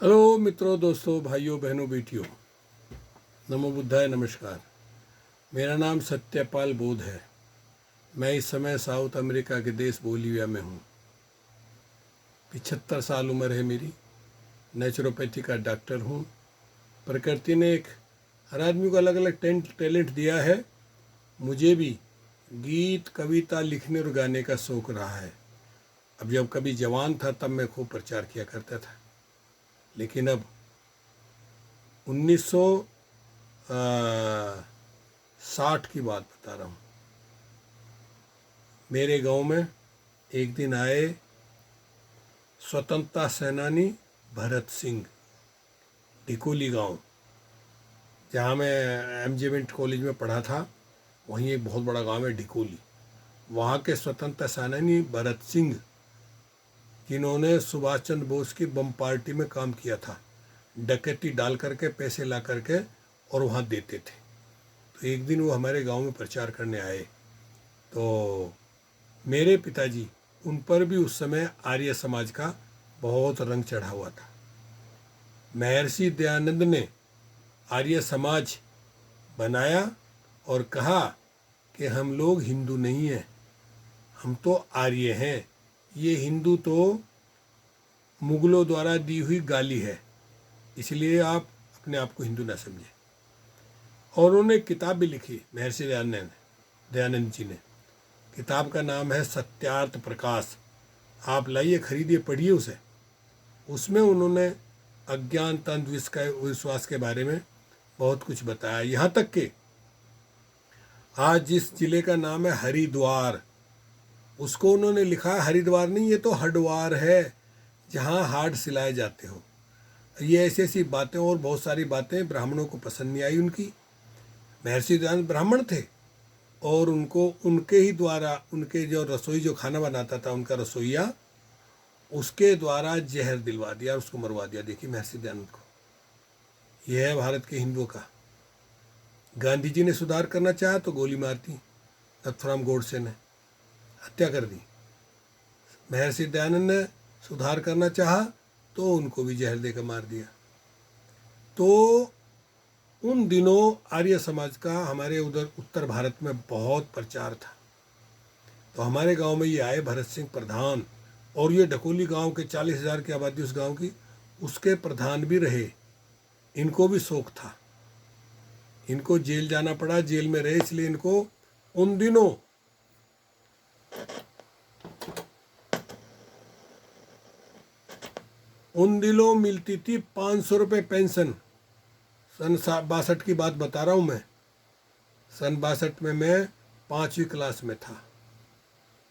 Hello मित्रों, दोस्तों, भाइयों, बहनों, बेटियों, नमो बुद्धाय, नमस्कार। मेरा नाम सत्यपाल बोध है। मैं इस समय साउथ अमेरिका के देश बोलीविया में हूँ। 75 साल उम्र है मेरी। नेचुरोपैथी का डॉक्टर हूँ। प्रकृति ने हर आदमी को अलग अलग टैलेंट दिया है। मुझे भी गीत, कविता लिखने और गाने का शौक रहा है। अब जब कभी जवान था तब मैं खूब प्रचार किया करता था, लेकिन अब 1960 की बात बता रहा हूँ। मेरे गांव में एक दिन आए स्वतंत्रता सेनानी भरत सिंह। डिकोली गांव, जहाँ मैं एमजेमेंट कॉलेज में पढ़ा था, वहीं एक बहुत बड़ा गांव है डिकोली। वहाँ के स्वतंत्रता सेनानी भरत सिंह, जिन्होंने सुभाष चंद्र बोस की बम पार्टी में काम किया था, डकैती डाल करके पैसे ला करके और वहाँ देते थे। तो एक दिन वो हमारे गांव में प्रचार करने आए, तो मेरे पिताजी, उन पर भी उस समय आर्य समाज का बहुत रंग चढ़ा हुआ था। महर्षि दयानंद ने आर्य समाज बनाया और कहा कि हम लोग हिंदू नहीं हैं, हम तो आर्य हैं। ये हिंदू तो मुगलों द्वारा दी हुई गाली है, इसलिए आप अपने आप को हिंदू ना समझें। और उन्होंने किताब भी लिखी, महर्षि दयानंद जी ने। किताब का नाम है सत्यार्थ प्रकाश। आप लाइए, खरीदिए, पढ़िए उसे। उसमें उन्होंने अज्ञानता, विश्वास के बारे में बहुत कुछ बताया। यहाँ तक कि आज जिस जिले का नाम है हरिद्वार, उसको उन्होंने लिखा हरिद्वार नहीं, ये तो हडवार है, जहाँ हार्ड सिलाए जाते हो। ये ऐसी ऐसी बातें और बहुत सारी बातें ब्राह्मणों को पसंद नहीं आई उनकी। महर्षि दयानंद ब्राह्मण थे और उनको उनके ही द्वारा, उनके जो रसोई, जो खाना बनाता था उनका रसोईया, उसके द्वारा जहर दिलवा दिया, उसको मरवा दिया। देखिए महर्षि दयानंद को। यह है भारत के हिंदुओं का। गांधी जी ने सुधार करना चाहा तो गोली मार दी, नथुराम गोडसे ने हत्या कर दी। महर्षि दयानंद ने सुधार करना चाहा तो उनको भी जहर देकर मार दिया। तो उन दिनों आर्य समाज का हमारे उधर उत्तर भारत में बहुत प्रचार था। तो हमारे गांव में ये आए भरत सिंह प्रधान, और ये ढकोली गांव के 40,000 की आबादी उस गांव की, उसके प्रधान भी रहे। इनको भी शौक था। इनको जेल जाना पड़ा, जेल में रहे, इसलिए इनको उन दिनों मिलती थी 500 रुपये पेंशन। सन 62 की बात बता रहा हूँ मैं। सन 62 में मैं 5वीं क्लास में था।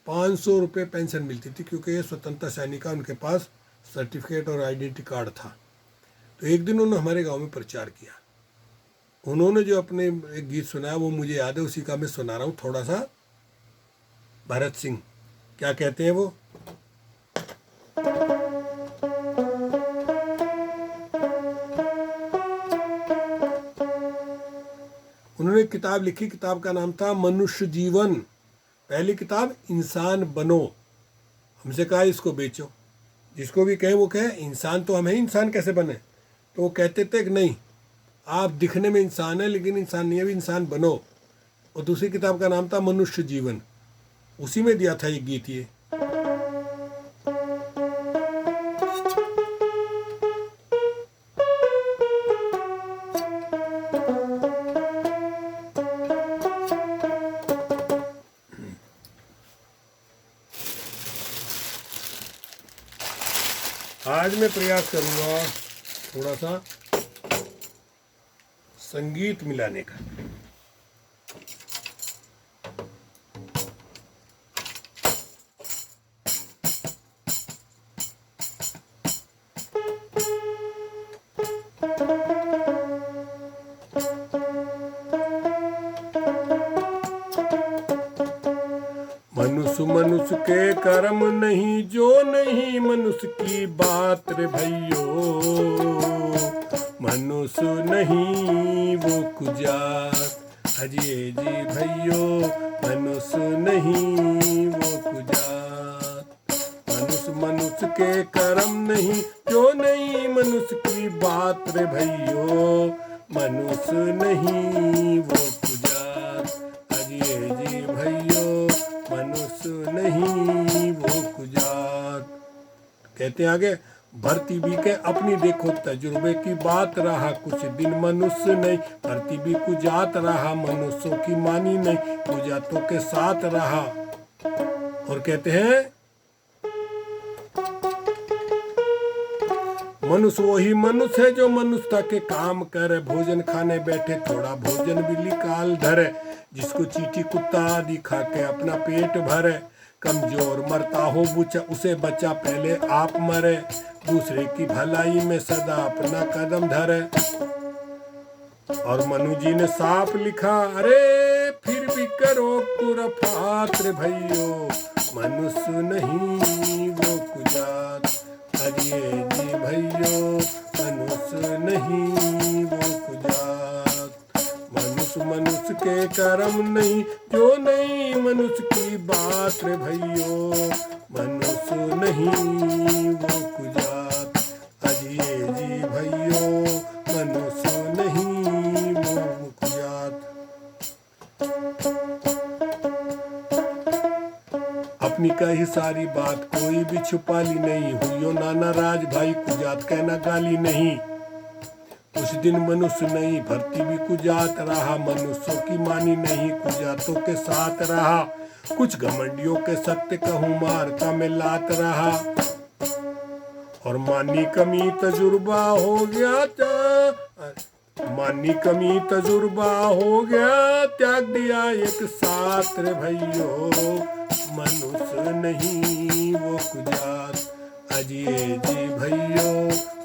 500 रुपये पेंशन मिलती थी, क्योंकि ये स्वतंत्रता सैनिक का, उनके पास सर्टिफिकेट और आइडेंटिटी कार्ड था। तो एक दिन उन्होंने हमारे गांव में प्रचार किया। उन्होंने जो अपने एक गीत सुनाया वो मुझे याद है, उसी का मैं सुना रहा हूँ थोड़ा सा। भरत सिंह क्या कहते हैं वो। उन्होंने किताब लिखी, किताब का नाम था मनुष्य जीवन। पहली किताब इंसान बनो। हमसे कहा इसको बेचो। जिसको भी कहे वो कहे इंसान तो हम हैं, इंसान कैसे बने। तो वो कहते थे कि नहीं, आप दिखने में इंसान है लेकिन इंसान नहीं है, अभी इंसान बनो। और दूसरी किताब का नाम था मनुष्य जीवन। उसी में दिया था ये गीत। ये आज मैं प्रयास करूंगा थोड़ा सा संगीत मिलाने का। मनुष्य के कर्म नहीं, जो नहीं मनुष्य की बात रे भैयो। मनुष्य नहीं वो कुजात, अजिए जी भैयो। मनुष्य नहीं वो कुजात। मनुष्य के कर्म नहीं, जो नहीं मनुष्य की बात रे भैयो, मनुष्य नहीं वो कुजात। अजिए जी भैयो, मनुष्य नहीं वो कुजात। कहते हैं आगे, भर्ती भी के अपनी देखो तजुर्बे की बात रहा, कुछ दिन मनुष्य नहीं, भर्ती भी कुजात रहा, मनुष्यों की मानी नहीं, कुजातों के साथ रहा। और कहते हैं, मनुष्य वही मनुष्य है जो मनुष्यता के काम करे, भोजन खाने बैठे थोड़ा भोजन भी निकाल धरे, जिसको चींटी कुत्ता आदि खा के अपना पेट भरे, कमजोर मरता हो बुचा उसे बचा पहले आप मरे, दूसरे की भलाई में सदा अपना कदम धरे। और मनु जी ने साफ लिखा, अरे फिर भी करो कुरफात रे भैयो, मनुष्य नहीं वो कुजात। अजिए जी भैयो, मनुष्य नहीं वो कुजात। मनुष्य मनुष्य के कर्म नहीं, जो नहीं मनुष्य की बात रे भैयो, मनुष्य नहीं वो कुजात। अजिए जी भैयो, मनुष्य नहीं वो कुजात। अपनी कही सारी बात कोई भी छुपा ली नहीं, हुइयो नाना राज भाई कुजात कहना गाली नहीं। कुछ दिन मनुष्य नहीं, भर्ती भी कुजात रहा, मनुष्यों की मानी नहीं, कुजातों के साथ रहा, कुछ घमंडियों के सत्य कहूँ मारता में लात रहा। और मानी कमी तजुर्बा हो गया, मानी कमी तजुर्बा हो गया, त्याग दिया एक साथ रे भैयो, मनुष्य नहीं वो कुजात। अजिए जी भैयो,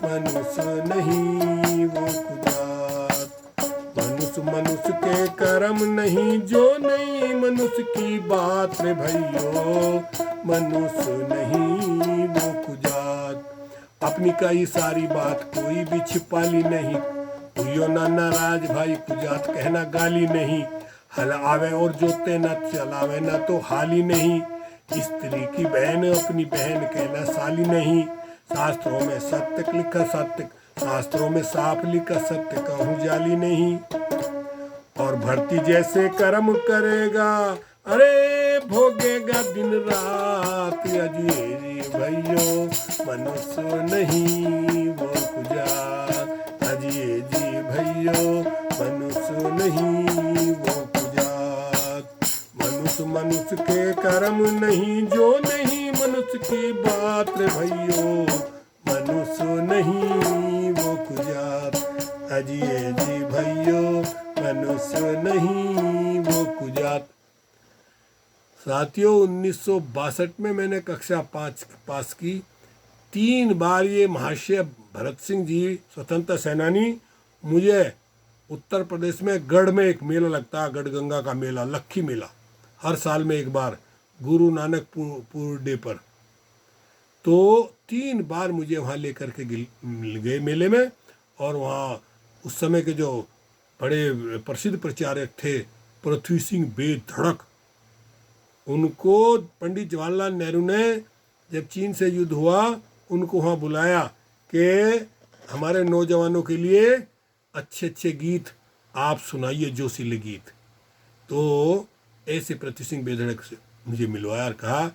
मनुष्य नहीं वो कुजात। मनुष्य मनुष्य के कर्म नहीं, जो नहीं मनुष्य की बात रे भैयो, मनुष्य नहीं वो कुजात। अपनी कई सारी बात कोई भी छिपाली नहीं, हुइयो नाना राज भाई कुजात कहना गाली नहीं। हल आवे और जोते न चलावे न तो हाली नहीं, स्त्री की बहन अपनी बहन कहना साली नहीं। शास्त्रों में सत्य लिखा सत्य, शास्त्रों में साफ लिखा सत्य कहूँ जाली नहीं। और भर्ती जैसे कर्म करेगा, अरे भोगेगा दिन रात। अजिए जी भैयो, मनुष्य नहीं वो कुजात। अजिए जी भैयो, मनुष्य नहीं वो कुजात। मनुष्य मनुष्य के कर्म नहीं, जो नहीं मनुष्य की बात रे भैयो, मनुष्य नहीं वो कुजात। अजिए जी भैयो, मनुष्य नहीं वो कुजात। साथियों, 1962 में मैंने कक्षा 5 पास की। 3 बार ये महाशय भरत सिंह जी स्वतंत्रता सेनानी, मुझे उत्तर प्रदेश में गढ़ में एक मेला लगता है, गढ़गंगा का मेला, लक्खी मेला, हर साल में एक बार, गुरु नानक पूर्णिमा पर। तो 3 बार मुझे वहाँ लेकर के गए मेले में। और वहाँ उस समय के जो बड़े प्रसिद्ध प्रचारक थे पृथ्वी सिंह बेधड़क, उनको पंडित जवाहरलाल नेहरू ने जब चीन से युद्ध हुआ उनको वहाँ बुलाया कि हमारे नौजवानों के लिए अच्छे अच्छे गीत आप सुनाइए, जोशीले गीत। तो ऐसे पृथ्वी सिंह बेधड़क से मुझे मिलवाया और कहा,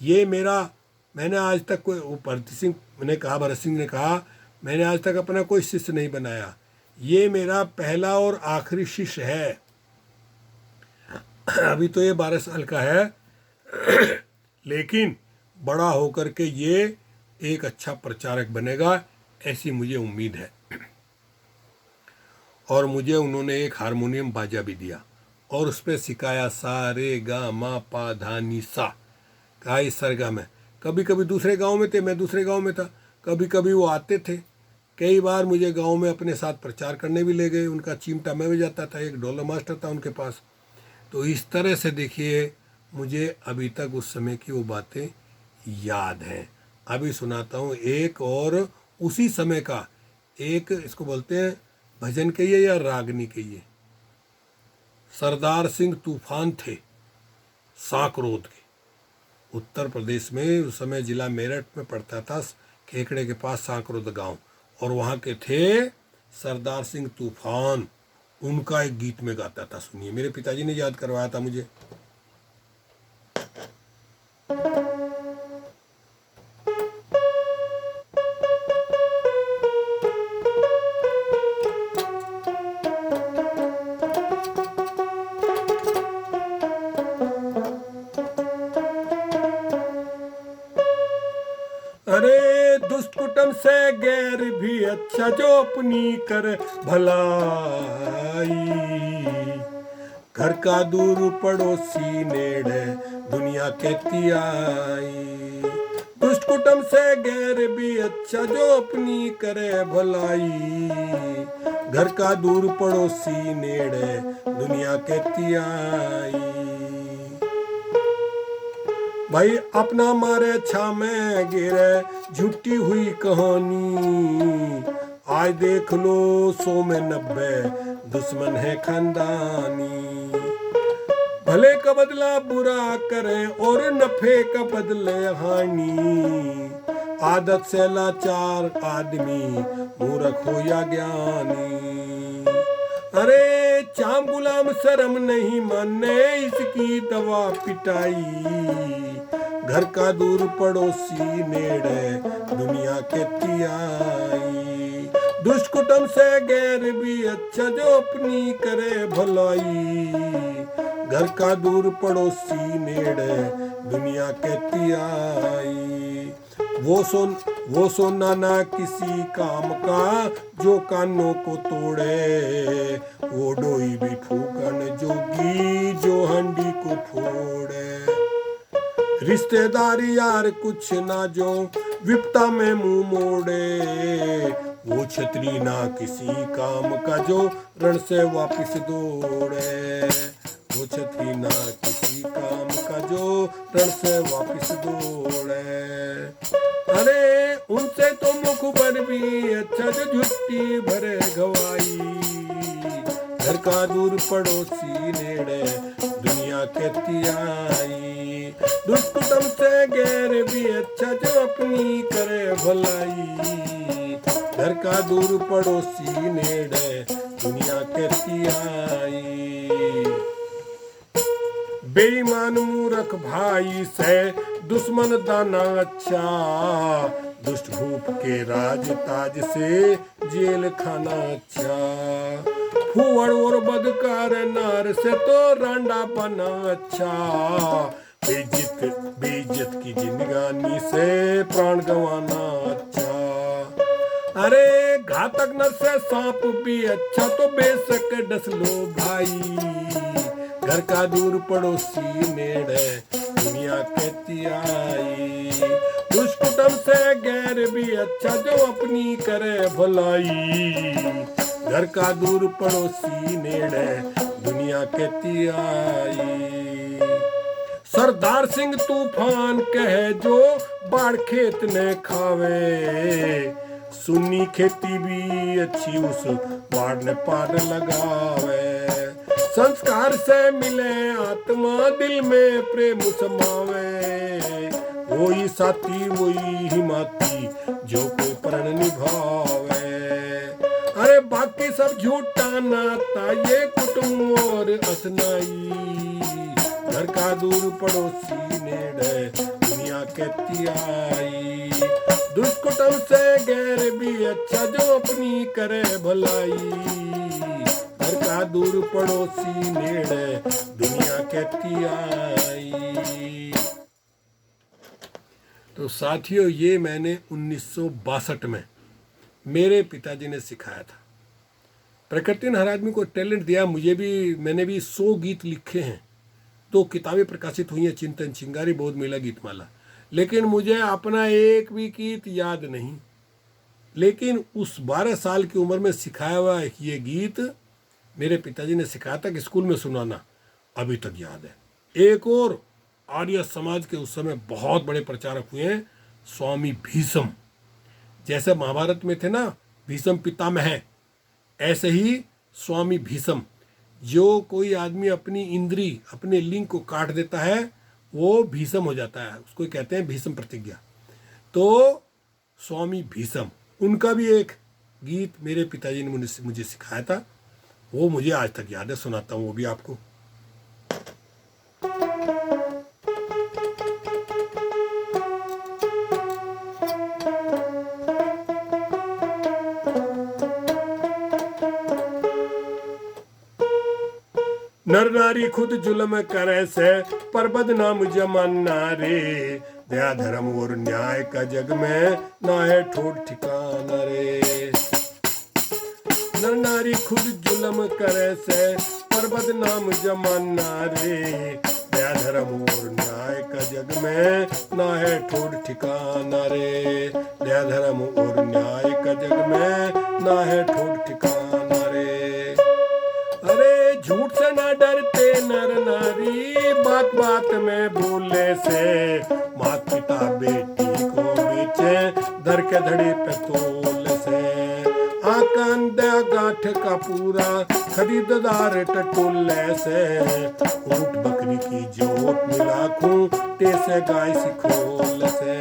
ये मेरा, मैंने आज तक कोई, वो पृथ्वी सिंह ने कहा, भरत सिंह ने कहा, मैंने आज तक अपना कोई शिष्य नहीं बनाया, ये मेरा पहला और आखिरी शिष्य है। अभी तो ये 12 साल का है लेकिन बड़ा होकर के ये एक अच्छा प्रचारक बनेगा, ऐसी मुझे उम्मीद है। और मुझे उन्होंने एक हारमोनियम बाजा भी दिया और उस पर सिखाया सा रे गा मा पा धा नी सा, कहा इस सरगा में। कभी कभी दूसरे गांव में थे, मैं दूसरे गांव में था, कभी कभी वो आते थे। कई बार मुझे गांव में अपने साथ प्रचार करने भी ले गए, उनका चिमटा मैं भी जाता था, एक ढोलक मास्टर था उनके पास। तो इस तरह से देखिए, मुझे अभी तक उस समय की वो बातें याद हैं। अभी सुनाता हूँ एक और उसी समय का, एक इसको बोलते हैं भजन कहिए या रागनी कहिए। सरदार सिंह तूफान थे साकरोद के, उत्तर प्रदेश में, उस समय जिला मेरठ में पड़ता था, खेकड़े के पास सांकरोद गांव, और वहाँ के थे सरदार सिंह तूफान। उनका एक गीत में गाता था, सुनिए, मेरे पिताजी ने याद करवाया था मुझे। अरे दुष्ट कुटुंब से गैर भी अच्छा, जो अपनी कर भलाई। घर का दूर पड़ोसी नेड़े, दुनिया कहती आई। दुष्ट कुटुंब से गैर भी अच्छा, जो अपनी करे भलाई। घर का दूर पड़ोसी नेड़े, दुनिया कहती आई। भाई अपना मारे छामे गिरे, झूठी हुई कहानी। आज देख लो 100 में 90, दुश्मन है खानदानी। भले का बदला बुरा करे, और नफे का बदले हानि। आदत से लाचार आदमी, मूर्ख हो या ज्ञानी। अरे चाम गुलाम शर्म नहीं माने, इसकी दवा पिटाई। घर का दूर पड़ोसी नेड़े, दुनिया कहती आई। दुष्ट कुटुंब से गैर भी अच्छा, जो अपनी करे भलाई। घर का दूर पड़ोसी नेड़े, दुनिया कहती आई। वो सोना ना किसी काम का, जो कानों को तोड़े। वो डोई भी फूकन जोगी, जो हंडी को फोड़े। रिश्तेदार यार कुछ ना, जो विपता में मुंह मोड़े। वो छतरी ना किसी काम का, जो रण से वापिस दौड़े। वो छतरी ना किसी काम का, जो रण से वापिस दौड़े। अरे उनसे तो मुखबर भी अच्छा, जो झुट्टी भरे गवाई। घर का दूर पड़ोसी नेड़े, दुनिया कहती आई। दुष्ट कुटुंब से गैर भी अच्छा, जो अपनी करे भलाई। घर का दूर पड़ोसी नेड़े, दुनिया कहती आई। बेईमान मूर्ख भाई से, दुश्मन दाना अच्छा। दुष्ट भूप के राज ताज से, जेल खाना अच्छा। फुहड़ और बदकार नार से, तो रांडा बना अच्छा। बेइज्जत की जिंदगानी से, प्राण गंवाना अच्छा। अरे घातक नर से सांप भी अच्छा, तो बेशक डस लो भाई। घर का दूर पड़ोसी नेड़े, दुनिया कहती आई। दुष्ट कुटुंब से गैर भी अच्छा, जो अपनी करे भलाई। घर का दूर पड़ोसी नेड़े, दुनिया कहती आई। सरदार सिंह तूफान कहे, जो बाढ़ खेत ने खावे। सुन्नी खेती भी अच्छी, उस बाढ़ ने पार लगावे। संस्कार से मिले आत्मा, दिल में प्रेम समावे। वही साथी वही हिमाती, जो कोई प्रण निभावे। अरे बाकी सब झूठा नाता, ये कुटुंब और असनाई। घर का दूर पड़ोसी नेड़े, दुनिया कहती आई। दुष्ट कुटुंब से गैर भी अच्छा, जो अपनी करे भलाई। घर का दूर पड़ोसी नेड़े, दुनिया कहती आई। तो साथियों, ये मैंने 1962 में मेरे पिताजी ने सिखाया था। प्रकृति ने हर आदमी को टैलेंट दिया, मुझे भी, मैंने भी 100 गीत लिखे हैं। 2 किताबें प्रकाशित हुई हैं, चिंतन चिंगारी, बोध मिला, गीतमाला। लेकिन मुझे अपना एक भी गीत याद नहीं। लेकिन उस 12 साल की उम्र में सिखाया हुआ ये गीत मेरे पिताजी ने सिखाया था कि स्कूल में सुनाना, अभी तक याद है। एक और आर्य समाज के उस समय बहुत बड़े प्रचारक हुए हैं, स्वामी भीष्म। जैसे महाभारत में थे ना भीष्म पितामह, ऐसे ही स्वामी भीष्म। जो कोई आदमी अपनी इंद्री, अपने लिंग को काट देता है, वो भीष्म हो जाता है, उसको कहते हैं भीष्म प्रतिज्ञा। तो स्वामी भीष्म, उनका भी एक गीत मेरे पिताजी ने मुझे सिखाया था, वो मुझे आज तक याद है, सुनाता हूँ वो भी आपको। नर नारी खुद जुल्म करे से, पर बदनाम जमाना रे। दया धर्म और न्याय का जग में ना है ठोट ठिकाना रे। नर नारी खुद जुल्म करे से, पर बदनाम जमाना रे। दया धर्म और न्याय का जग में ना है ठोट ठिकाना रे। दया धर्म और न्याय का जग में ना है ठोट ठिकाना रे। अरे झूठ से ना डरते नर नारी, बात बात में बोले से। मात पिता बेटी को बेचे, धर के धड़े पे तोल से। आकान दया गांठ का पूरा, खरीददार टटोले से। ऊंट बकरी की जोत मिला खूं, टेसे गाय सिखोल से।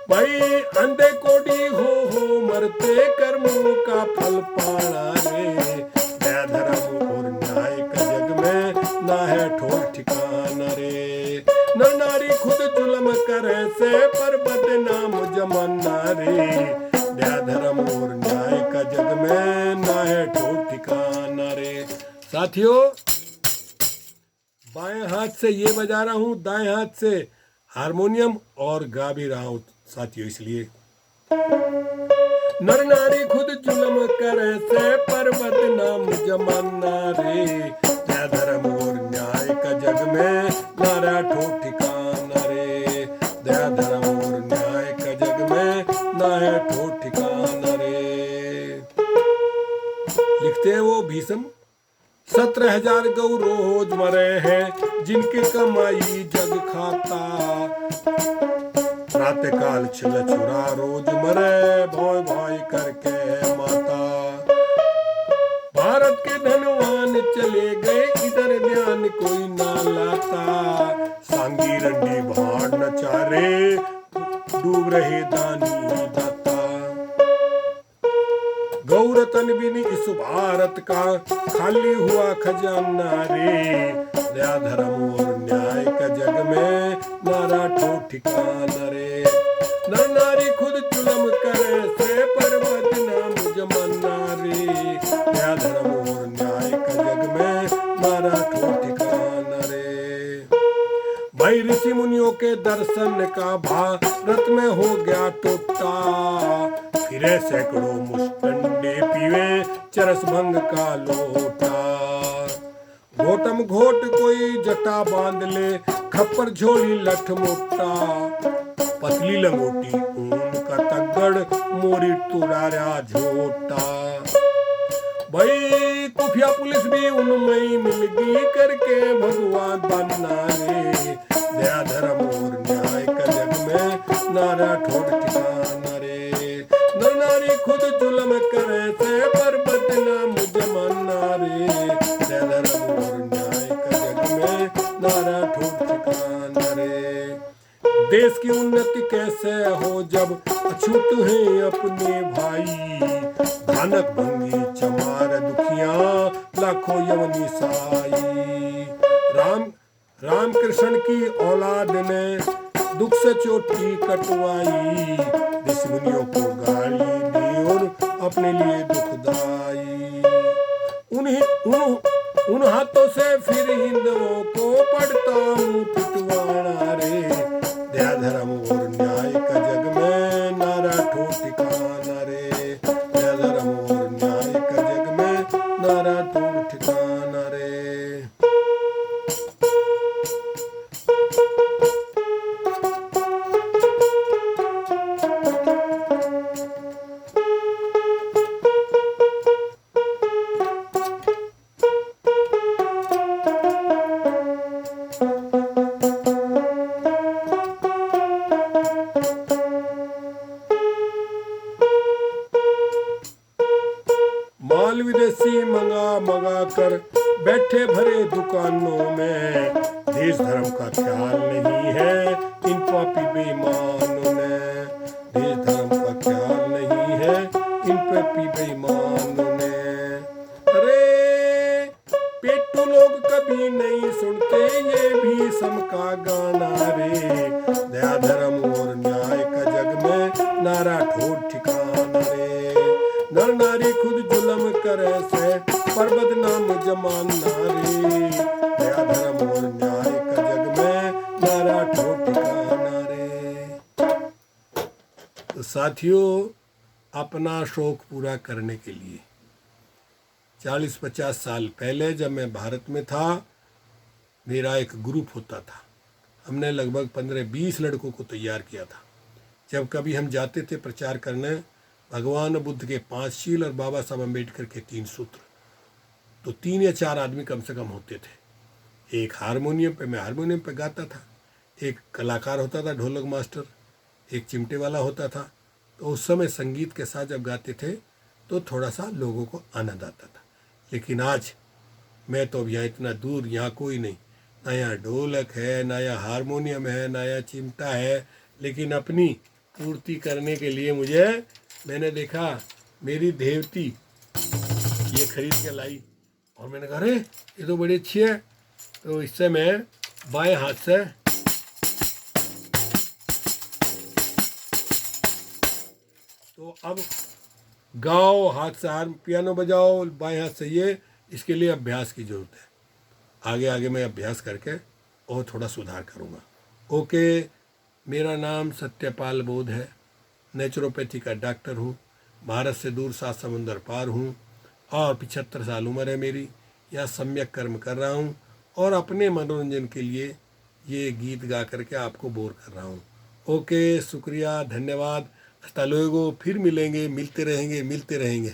भाई अंधे कोडी हो मरते, कर्मों का फल पाना रे। दया धर्म और न्याय का जग में ना है ठोर ठिकाना रे। नर नारी खुद जुल्म करे से, पर बदनाम जमाना रे। दया धर्म और न्याय का जग में ना है ठोर ठिकाना रे। साथियों, बाएं हाथ से ये बजा रहा हूँ, दाएं हाथ से हारमोनियम और गा भी रहा हूँ साथियों, इसलिए। नर नारी खुद जुल्म करे से, पर बदनाम जमाना रे। दया धर्म और न्याय का जग में ना ठोक ठिकाना रे। दया धर्म और न्याय का जग में ना है ठोक ठिकाना रे। लिखते हैं वो भीष्म, 17,000 गौ रोज मरे हैं, जिनकी कमाई जग खाता। प्रातः काल छिल छुरा रोज मरे, भोय भोय करके माता। भारत के धनवान चले गए, इधर ध्यान कोई ना लाता। सांगी रंडी भाड़ नचारे, डूब रहे दानी दाता। गौरतन बिन इस भारत का, खाली हुआ खजाना रे। दया धर्म और न्याय का जग में नारा ठोक ठिकाना रे। नर नारी खुद जुल्म करे से, पर बदनाम जमाना रे। दया धर्म और न्याय का जग में नारा ठोक ठिकाना रे। भाई ऋषि मुनियों के दर्शन का भारत में हो गया टोटा। फिरे सैकड़ों मुष्टंडे पीवे, चरस भंग का लोटा। घोटम घोट कोई जटा बांध ले, खप्पर झोली लठ मोटा। पतली लंगोटी ऊन का तगड़, मोरी तुड़ारा झोटा। भाई खुफिया पुलिस भी उनमें मिल गई, करके भगवान बनना रे। दया धर्म और न्याय का जग में नारा ठोक ठिकाना रे। नर नारी खुद जुल्म करे से, पर बदनाम जमाना रे। दया धर्म और न्याय का जग में नारा ठोक ठिकाना रे। देश की उन्नति कैसे हो जब अछूत हैं अपने भाई। धानक भंगी चमार दुखिया, लाखों यवनी साई। राम कृष्ण की औलाद ने दुख से चोटी कटवाई। ऋषि मुनियों को गाली दी और अपने लिए दुखदाई। उन हाथों से फिर हिंदुओं को पढ़ता हूँ पिटवाना रे। दया धर्म और न्याय का जग में नारा ठोक ठिकाना रे। दया धर्म और न्याय का जग में नारा ठोक ठिकाना रे। माल विदेशी मंगा मंगा कर बैठे भरे दुकानों में। देश धर्म का ख्याल नहीं है इन पापी बेईमानों ने, देश धर्म का ख्याल नहीं है इन पापी बेईमानों ने। अरे पेटू लोग कभी नहीं सुनते ये भी सम का गाना रे, दया धर्म और न्याय का जग में नारा ठोक ठिकाना रे, नर नारी खुद जुल्म करे से पर बदनाम जमाना रे, दया धर्म और न्याय का जग में नारा ठोक ठिकाना रे। तो साथियों, अपना शौक पूरा करने के लिए 40-50 साल पहले जब मैं भारत में था, मेरा एक ग्रुप होता था। हमने लगभग 15-20 लड़कों को तैयार किया था। जब कभी हम जाते थे प्रचार करने भगवान बुद्ध के 5 शील और बाबा साहब अम्बेडकर के 3 सूत्र, तो 3 या 4 आदमी कम से कम होते थे। एक हारमोनियम पे, मैं हारमोनियम पे गाता था, एक कलाकार होता था ढोलक मास्टर, एक चिमटे वाला होता था। तो उस समय संगीत के साथ जब गाते थे तो थोड़ा सा लोगों को आनंद आता था। लेकिन आज मैं तो अब यहाँ इतना दूर, यहाँ कोई नहीं, ना यहाँ ढोलक है, ना यहाँ हारमोनियम है, ना यहाँ चिमटा है, लेकिन अपनी पूर्ति करने के लिए मैंने देखा मेरी देवती ये खरीद के लाई और मैंने कहा अरे ये तो बड़ी अच्छी है। तो इससे मैं बाएं हाथ से तो अब गाओ, हाथ से हार पियानो बजाओ, बाएं हाथ से ये, इसके लिए अभ्यास की ज़रूरत है। आगे आगे मैं अभ्यास करके और थोड़ा सुधार करूँगा। ओके, मेरा नाम सत्यपाल बोध है, नेचुरोपैथी का डॉक्टर हूँ, भारत से दूर 7 समुंदर पार हूँ और 75 साल उम्र है मेरी। यहाँ सम्यक कर्म कर रहा हूँ और अपने मनोरंजन के लिए ये गीत गा करके आपको बोर कर रहा हूँ। ओके, शुक्रिया, धन्यवाद, हasta luego, फिर मिलेंगे, मिलते रहेंगे।